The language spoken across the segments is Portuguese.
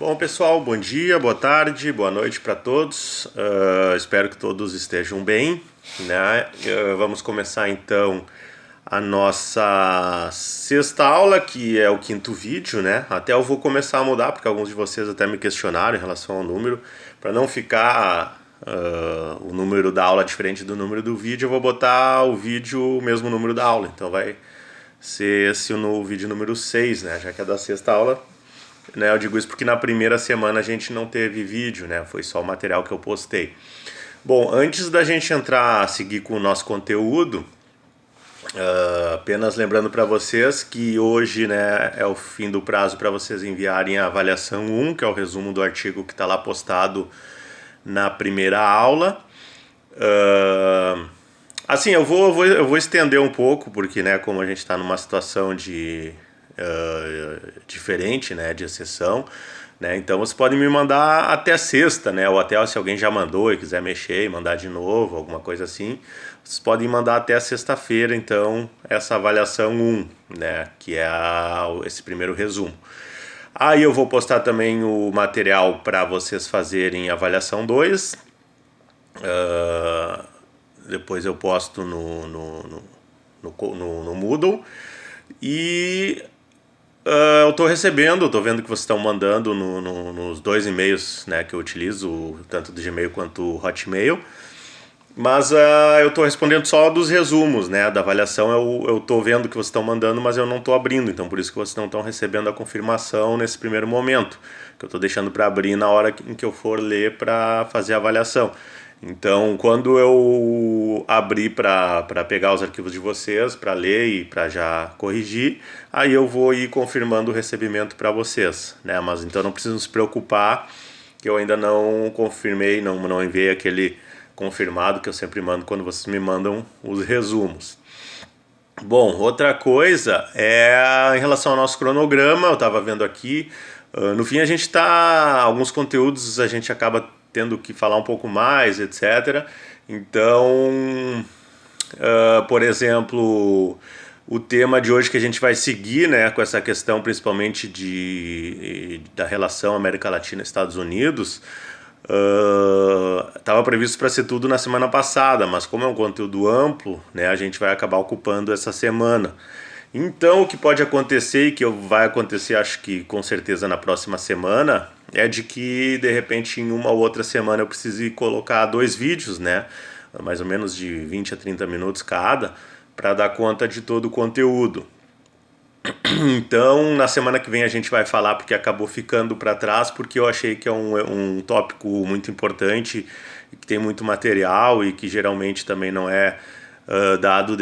Bom, pessoal, bom dia, boa tarde, boa noite para todos. Espero que todos estejam bem, né? Vamos começar então a nossa sexta aula, que é o quinto vídeo, né? Até eu vou começar a mudar, porque alguns de vocês até me questionaram em relação ao número. Para não ficar o número da aula diferente do número do vídeo, eu vou botar o vídeo o mesmo número da aula. Então vai ser esse no vídeo número 6, né? Já que é da sexta aula. Né, eu digo isso porque na primeira semana a gente não teve vídeo, né? Foi só o material que eu postei. Bom, antes da gente entrar, seguir com o nosso conteúdo, apenas lembrando para vocês que hoje, né, é o fim do prazo para vocês enviarem a avaliação 1, que é o resumo do artigo que está lá postado na primeira aula. Assim, eu vou estender um pouco, porque, né, como a gente está numa situação de diferente, né, de exceção, né, então vocês podem me mandar até sexta, né, ou até se alguém já mandou e quiser mexer e mandar de novo, alguma coisa assim, vocês podem mandar até sexta-feira, então, essa avaliação 1, né, que é esse primeiro resumo. Aí eu vou postar também o material para vocês fazerem a avaliação 2, depois eu posto no Moodle, e eu estou recebendo, estou vendo que vocês estão mandando nos dois e-mails, né, que eu utilizo, tanto do Gmail quanto o Hotmail, mas eu estou respondendo só dos resumos, né, da avaliação. Eu estou vendo que vocês estão mandando, mas eu não estou abrindo, então por isso que vocês não estão recebendo a confirmação nesse primeiro momento, que eu estou deixando para abrir na hora em que eu for ler para fazer a avaliação. Então, quando eu abrir para pegar os arquivos de vocês, para ler e para já corrigir, aí eu vou ir confirmando o recebimento para vocês, né? Mas então não precisam se preocupar, que eu ainda não confirmei, não enviei aquele confirmado que eu sempre mando quando vocês me mandam os resumos. Bom, outra coisa é em relação ao nosso cronograma. Eu estava vendo aqui, no fim a gente está, alguns conteúdos a gente acaba tendo que falar um pouco mais, etc. Então, por exemplo, o tema de hoje que a gente vai seguir, né, com essa questão principalmente da relação América Latina-Estados Unidos, estava previsto para ser tudo na semana passada, mas como é um conteúdo amplo, né, a gente vai acabar ocupando essa semana. Então, o que pode acontecer e que vai acontecer, acho que com certeza na próxima semana, é de que de repente em uma ou outra semana eu precise colocar 2 vídeos, né, mais ou menos de 20 a 30 minutos cada, para dar conta de todo o conteúdo. Então, na semana que vem a gente vai falar, porque acabou ficando para trás, porque eu achei que é um tópico muito importante, que tem muito material e que geralmente também não é dado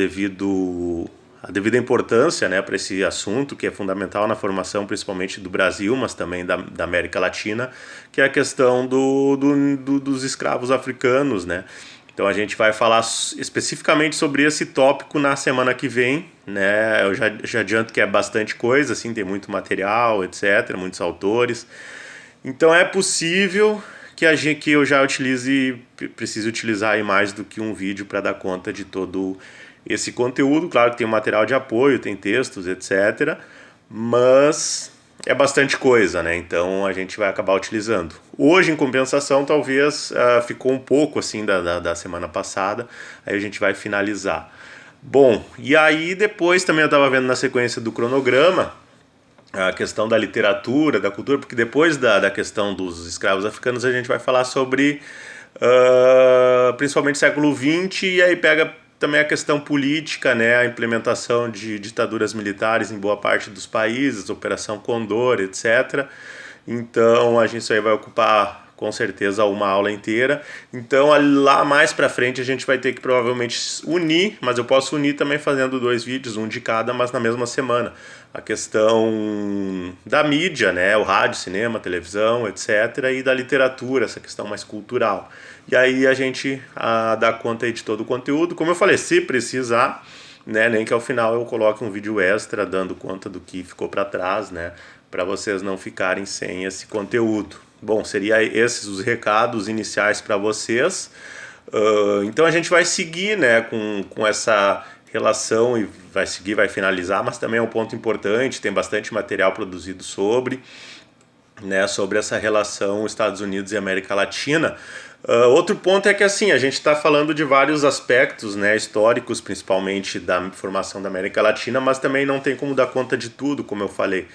a devida importância, né, para esse assunto, que é fundamental na formação principalmente do Brasil, mas também da América Latina, que é a questão dos escravos africanos, né? Então a gente vai falar especificamente sobre esse tópico na semana que vem, né? Eu já adianto que é bastante coisa, assim, tem muito material, etc., muitos autores. Então é possível que eu já precise utilizar aí mais do que um vídeo para dar conta de todo esse conteúdo. Claro que tem um material de apoio, tem textos, etc., mas é bastante coisa, né? Então a gente vai acabar utilizando. Hoje, em compensação, talvez ficou um pouco assim da semana passada, aí a gente vai finalizar. Bom, e aí depois também eu estava vendo na sequência do cronograma a questão da literatura, da cultura, porque depois da questão dos escravos africanos a gente vai falar sobre principalmente século XX, e aí pega também a questão política, né, a implementação de ditaduras militares em boa parte dos países, Operação Condor, etc. Então isso aí vai ocupar com certeza uma aula inteira. Então lá mais para frente a gente vai ter que provavelmente unir, mas eu posso unir também fazendo 2 vídeos, um de cada, mas na mesma semana. A questão da mídia, né, o rádio, cinema, televisão, etc., e da literatura, essa questão mais cultural. E aí a gente dá conta aí de todo o conteúdo. Como eu falei, se precisar, né, nem que ao final eu coloque um vídeo extra dando conta do que ficou para trás, né, para vocês não ficarem sem esse conteúdo. Bom, seria esses os recados iniciais para vocês. Então a gente vai seguir, né, com essa relação e vai finalizar, mas também é um ponto importante, tem bastante material produzido sobre. né, sobre essa relação Estados Unidos e América Latina. Outro ponto é que assim, a gente está falando de vários aspectos, né, históricos, principalmente da formação da América Latina, mas também não tem como dar conta de tudo, como eu falei.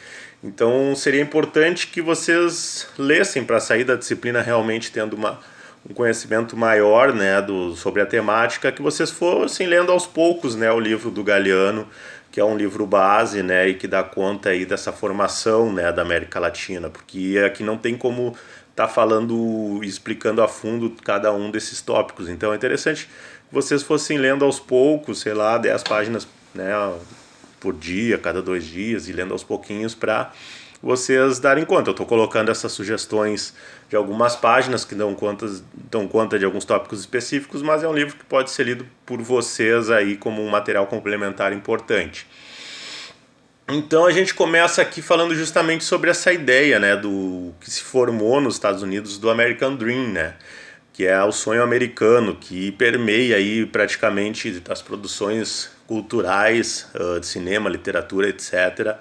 Então seria importante que vocês lessem para sair da disciplina realmente tendo um conhecimento maior, né, sobre a temática, que vocês fossem lendo aos poucos, né, o livro do Galeano, que é um livro base, né, e que dá conta aí dessa formação, né, da América Latina, porque aqui não tem como tá falando e explicando a fundo cada um desses tópicos. Então é interessante que vocês fossem lendo aos poucos, sei lá, 10 páginas, né, por dia, cada 2 dias, e lendo aos pouquinhos para vocês darem conta. Eu estou colocando essas sugestões de algumas páginas que dão conta de alguns tópicos específicos, mas é um livro que pode ser lido por vocês aí como um material complementar importante. Então a gente começa aqui falando justamente sobre essa ideia, né, do que se formou nos Estados Unidos do American Dream, né, que é o sonho americano que permeia aí praticamente as produções culturais, de cinema, literatura, etc.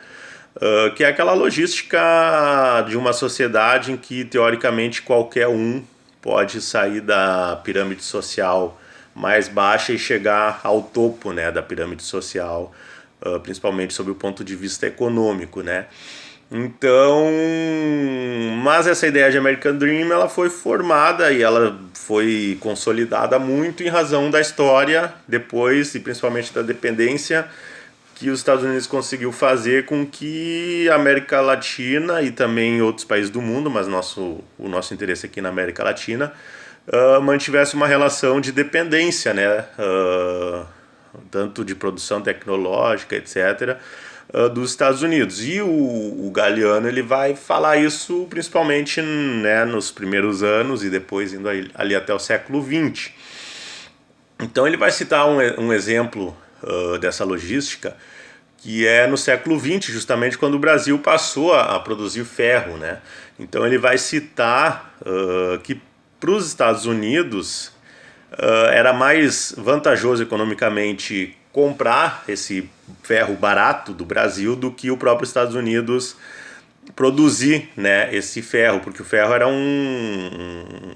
Que é aquela logística de uma sociedade em que teoricamente qualquer um pode sair da pirâmide social mais baixa e chegar ao topo, né, da pirâmide social, principalmente sob o ponto de vista econômico, né? Então, mas essa ideia de American Dream ela foi formada e ela foi consolidada muito em razão da história depois e principalmente da dependência que os Estados Unidos conseguiu fazer com que a América Latina e também outros países do mundo, mas o nosso interesse aqui na América Latina, mantivesse uma relação de dependência, né? Tanto de produção tecnológica, etc., dos Estados Unidos. E o Galeano ele vai falar isso principalmente, né, nos primeiros anos e depois indo ali até o século XX. Então ele vai citar um exemplo dessa logística que é no século XX, justamente quando o Brasil passou a produzir ferro, né? Então ele vai citar que para os Estados Unidos era mais vantajoso economicamente comprar esse ferro barato do Brasil do que o próprio Estados Unidos produzir, né, esse ferro, porque o ferro era um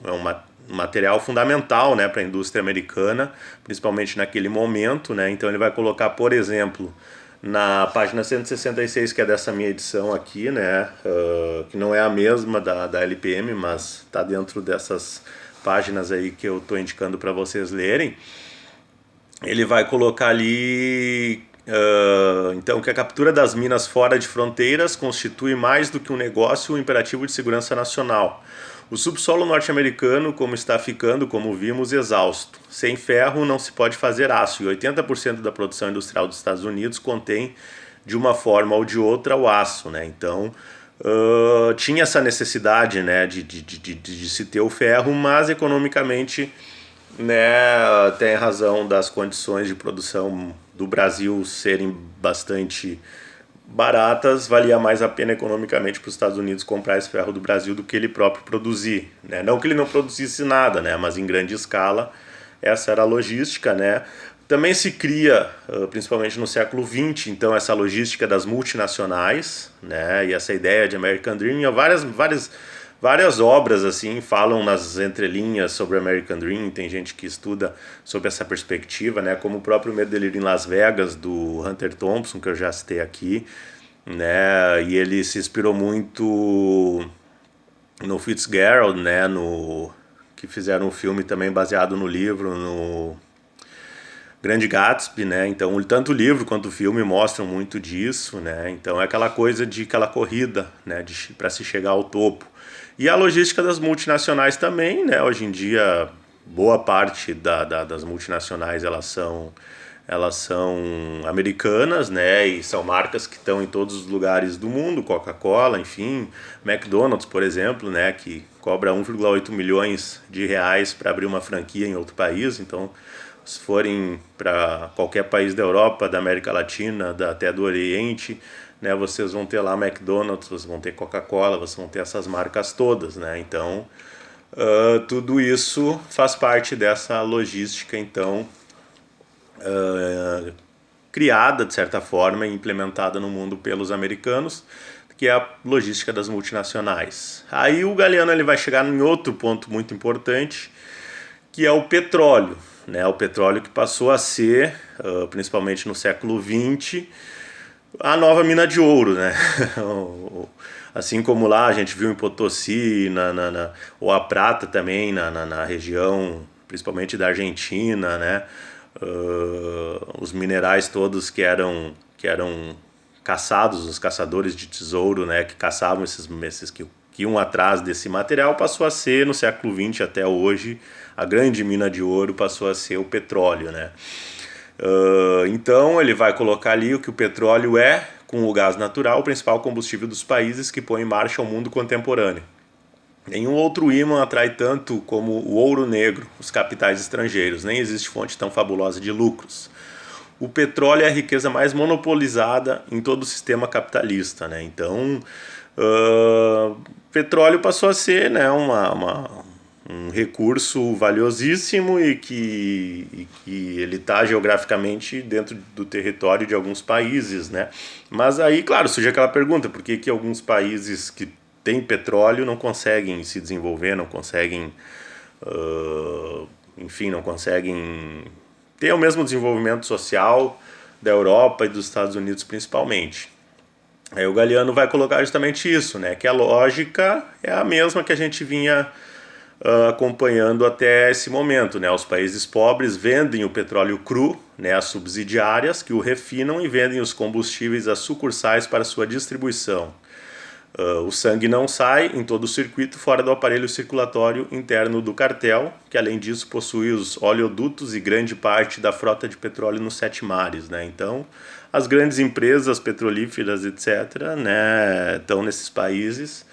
material fundamental, né, para a indústria americana, principalmente naquele momento, né? Então ele vai colocar, por exemplo, na página 166, que é dessa minha edição aqui, né, que não é a mesma da LPM, mas está dentro dessas páginas aí que eu estou indicando para vocês lerem. Ele vai colocar ali então que a captura das minas fora de fronteiras constitui mais do que um negócio, um imperativo de segurança nacional. O subsolo norte-americano, como está ficando, como vimos, exausto. Sem ferro não se pode fazer aço, e 80% da produção industrial dos Estados Unidos contém, de uma forma ou de outra, o aço, né? Então tinha essa necessidade, né, de se ter o ferro, mas economicamente, né, tem razão das condições de produção do Brasil serem bastante baratas, valia mais a pena economicamente para os Estados Unidos comprar esse ferro do Brasil do que ele próprio produzir, né? Não que ele não produzisse nada, né, mas em grande escala essa era a logística, né? Também se cria, principalmente no século XX, então essa logística das multinacionais, né, e essa ideia de American Dream. Várias obras assim falam nas entrelinhas sobre American Dream. Tem gente que estuda sobre essa perspectiva, né, como o próprio Medo e Delírio em Las Vegas, do Hunter Thompson, que eu já citei aqui, né, e ele se inspirou muito no Fitzgerald, né, que fizeram um filme também baseado no livro, no Grande Gatsby, né? Então, tanto o livro quanto o filme mostram muito disso, né? Então, é aquela coisa de aquela corrida, né, para se chegar ao topo. E a logística das multinacionais também, né? Hoje em dia, boa parte das multinacionais elas são americanas, né? E são marcas que estão em todos os lugares do mundo, Coca-Cola, enfim, McDonald's, por exemplo, né? Que cobra 1,8 milhões de reais para abrir uma franquia em outro país. Então, se forem para qualquer país da Europa, da América Latina, até do Oriente, né, vocês vão ter lá McDonald's, vocês vão ter Coca-Cola, vocês vão ter essas marcas todas, né? Então, tudo isso faz parte dessa logística, então, criada, de certa forma, e implementada no mundo pelos americanos, que é a logística das multinacionais. Aí o Galeano ele vai chegar em outro ponto muito importante, que é o petróleo, né? O petróleo que passou a ser, principalmente no século XX, a nova mina de ouro, né? Assim como lá a gente viu em Potosí, ou a prata também na região, principalmente da Argentina, né? Os minerais todos que eram caçados, os caçadores de tesouro, né? Que caçavam esses que iam atrás desse material, passou a ser, no século XX até hoje, a grande mina de ouro passou a ser o petróleo, né? Então ele vai colocar ali o que o petróleo é, com o gás natural, o principal combustível dos países que põe em marcha o mundo contemporâneo. Nenhum outro ímã atrai tanto como o ouro negro, os capitais estrangeiros. Nem existe fonte tão fabulosa de lucros. O petróleo é a riqueza mais monopolizada em todo o sistema capitalista, né? Então, petróleo passou a ser, né, um recurso valiosíssimo e que ele está geograficamente dentro do território de alguns países, né? Mas aí, claro, surge aquela pergunta, por que alguns países que têm petróleo não conseguem se desenvolver, não conseguem, enfim, não conseguem ter o mesmo desenvolvimento social da Europa e dos Estados Unidos principalmente. Aí o Galeano vai colocar justamente isso, né? Que a lógica é a mesma que a gente vinha acompanhando até esse momento, né? Os países pobres vendem o petróleo cru, né, às subsidiárias que o refinam e vendem os combustíveis às sucursais para sua distribuição. O sangue não sai em todo o circuito fora do aparelho circulatório interno do cartel, que além disso possui os oleodutos e grande parte da frota de petróleo nos 7 mares, né? Então, as grandes empresas petrolíferas, etc., né, estão nesses países.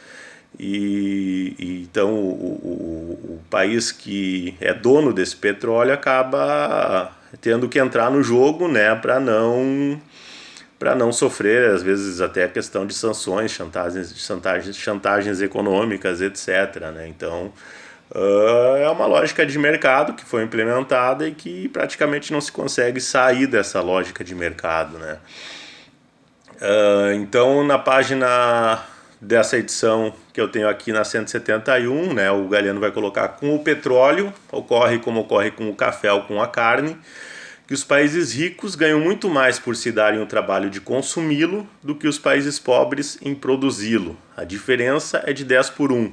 E então o país que é dono desse petróleo acaba tendo que entrar no jogo, né, para não sofrer, às vezes, até a questão de sanções, chantagens econômicas, etc., né? Então, é uma lógica de mercado que foi implementada e que praticamente não se consegue sair dessa lógica de mercado, né? Então, na página dessa edição que eu tenho aqui na 171, né, o Galeano vai colocar: com o petróleo, ocorre como ocorre com o café ou com a carne, que os países ricos ganham muito mais por se darem o trabalho de consumi-lo do que os países pobres em produzi-lo. A diferença é de 10 por 1.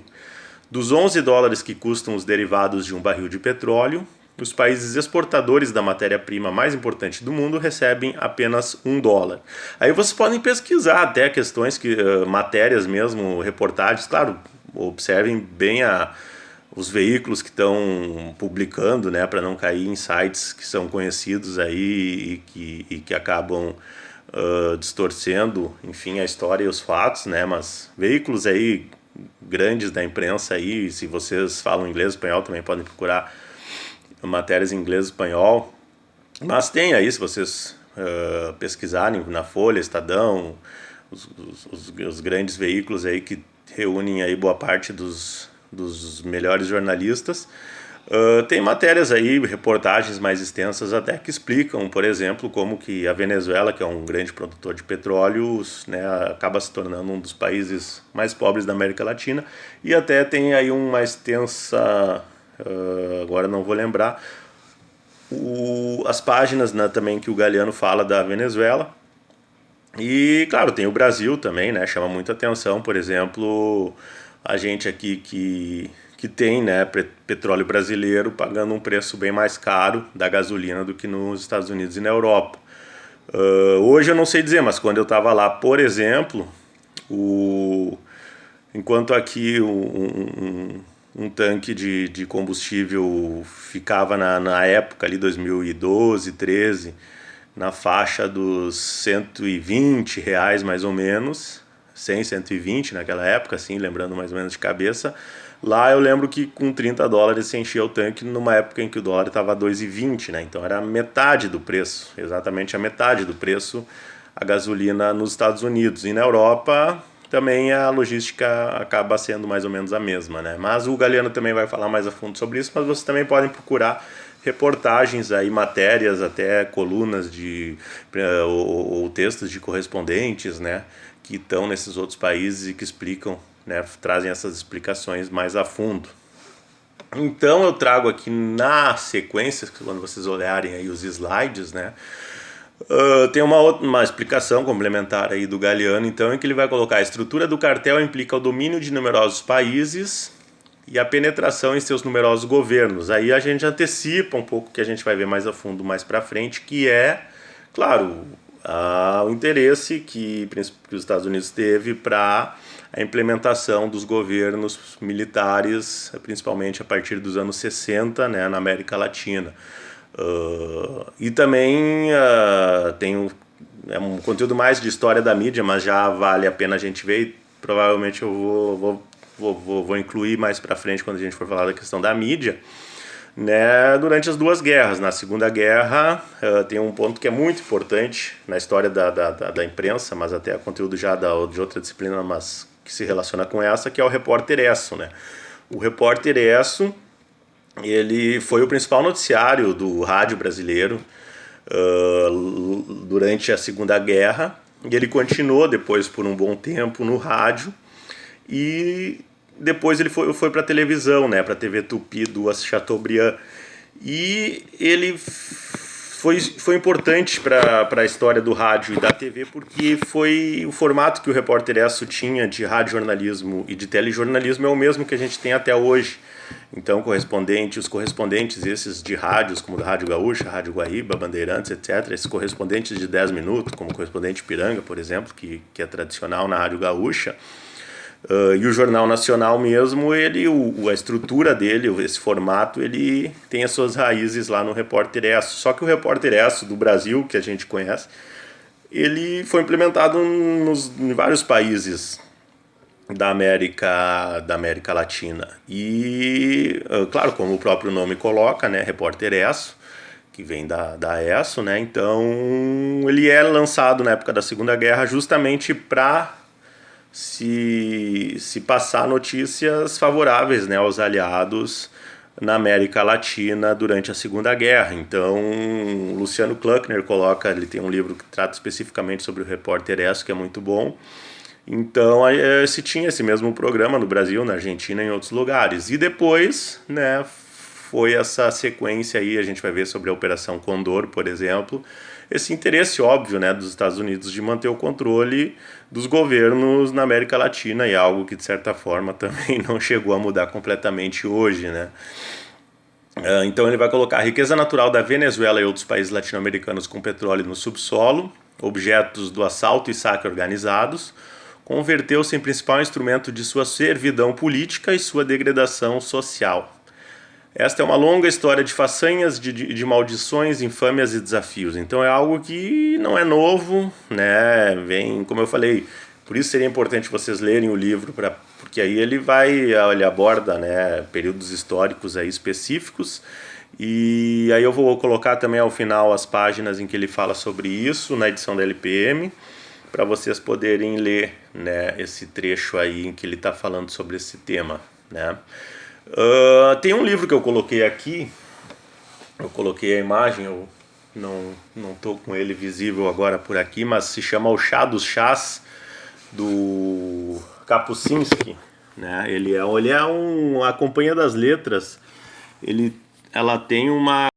Dos 11 dólares que custam os derivados de um barril de petróleo, os países exportadores da matéria-prima mais importante do mundo recebem apenas $1. Aí vocês podem pesquisar até questões, matérias mesmo, reportagens, claro, observem bem os veículos que estão publicando, né, para não cair em sites que são conhecidos aí e que acabam distorcendo, enfim, a história e os fatos, né, mas veículos aí grandes da imprensa aí, se vocês falam inglês, espanhol, também podem procurar matérias em inglês e espanhol, mas tem aí, se vocês pesquisarem na Folha, Estadão, os grandes veículos aí que reúnem aí boa parte dos melhores jornalistas, tem matérias aí, reportagens mais extensas até que explicam, por exemplo, como que a Venezuela, que é um grande produtor de petróleo, né, acaba se tornando um dos países mais pobres da América Latina, e até tem aí uma extensa, agora não vou lembrar, as páginas, né, também que o Galeano fala da Venezuela. E claro, tem o Brasil também, né, chama muita atenção, por exemplo, a gente aqui que tem, né, petróleo brasileiro pagando um preço bem mais caro da gasolina do que nos Estados Unidos e na Europa. Hoje eu não sei dizer, mas quando eu estava lá, por exemplo, enquanto aqui um tanque de combustível ficava na época ali, 2012, 13, na faixa dos R$120 mais ou menos, 100, 120 naquela época, assim, lembrando mais ou menos de cabeça. Lá eu lembro que com 30 dólares se enchia o tanque numa época em que o dólar estava a 2,20, né? Então era metade do preço, exatamente a metade do preço a gasolina nos Estados Unidos. E na Europa também a logística acaba sendo mais ou menos a mesma, né? Mas o Galeano também vai falar mais a fundo sobre isso, mas vocês também podem procurar reportagens aí, matérias, até colunas ou textos de correspondentes, né, que estão nesses outros países e que explicam, né, trazem essas explicações mais a fundo. Então eu trago aqui na sequência, quando vocês olharem aí os slides, né, tem uma explicação complementar aí do Galeano, então, em que ele vai colocar: a estrutura do cartel implica o domínio de numerosos países e a penetração em seus numerosos governos. Aí a gente antecipa um pouco que a gente vai ver mais a fundo mais para frente, que é, claro, o interesse que os Estados Unidos teve para a implementação dos governos militares, principalmente a partir dos anos 60, né, na América Latina. E também tem um conteúdo mais de história da mídia, mas já vale a pena a gente ver, e provavelmente eu vou incluir mais para frente quando a gente for falar da questão da mídia, né, durante as duas guerras. Na Segunda Guerra tem um ponto que é muito importante na história da imprensa, mas até conteúdo já de outra disciplina, mas que se relaciona com essa, que é o repórter Esso, né? O repórter Esso, ele foi o principal noticiário do rádio brasileiro durante a Segunda Guerra, e ele continuou depois por um bom tempo no rádio, e depois ele foi para a televisão, né, para a TV Tupi do Chateaubriand, e ele foi importante para a história do rádio e da TV, porque foi o formato que o repórter Esso tinha de radiojornalismo e de telejornalismo é o mesmo que a gente tem até hoje. Então, os correspondentes esses de rádios, como da Rádio Gaúcha, Rádio Guaíba, Bandeirantes, etc., esses correspondentes de 10 minutos, como o correspondente Piranga, por exemplo, que é tradicional na Rádio Gaúcha, e o Jornal Nacional mesmo, a estrutura dele, esse formato, ele tem as suas raízes lá no Repórter Esso. Só que o Repórter Esso do Brasil, que a gente conhece, ele foi implementado em vários países da América Latina. E, claro, como o próprio nome coloca, né, Repórter Esso, que vem da Esso, né, então ele é lançado na época da Segunda Guerra justamente para se passar notícias favoráveis, né, aos aliados na América Latina durante a Segunda Guerra. Então, Luciano Kluckner ele tem um livro que trata especificamente sobre o Repórter Esso, que é muito bom. Então, se tinha esse mesmo programa no Brasil, na Argentina e em outros lugares. E depois, né, foi essa sequência aí, a gente vai ver sobre a Operação Condor, por exemplo, esse interesse óbvio, né, dos Estados Unidos de manter o controle dos governos na América Latina, e algo que de certa forma também não chegou a mudar completamente hoje, né. Então ele vai colocar: a riqueza natural da Venezuela e outros países latino-americanos com petróleo no subsolo, objetos do assalto e saque organizados, converteu-se em principal instrumento de sua servidão política e sua degradação social. Esta é uma longa história de façanhas, de maldições, infâmias e desafios. Então é algo que não é novo, né? Vem, como eu falei, por isso seria importante vocês lerem o livro, porque aí ele aborda, né, períodos históricos aí específicos. E aí eu vou colocar também ao final as páginas em que ele fala sobre isso na edição da LPM, para vocês poderem ler, né, esse trecho aí em que ele está falando sobre esse tema, né? Tem um livro que eu coloquei aqui, eu coloquei a imagem, eu não estou com ele visível agora por aqui, mas se chama O Chá dos Chás, do Kapuscinski, né? Ele é a Companhia das Letras, ela tem uma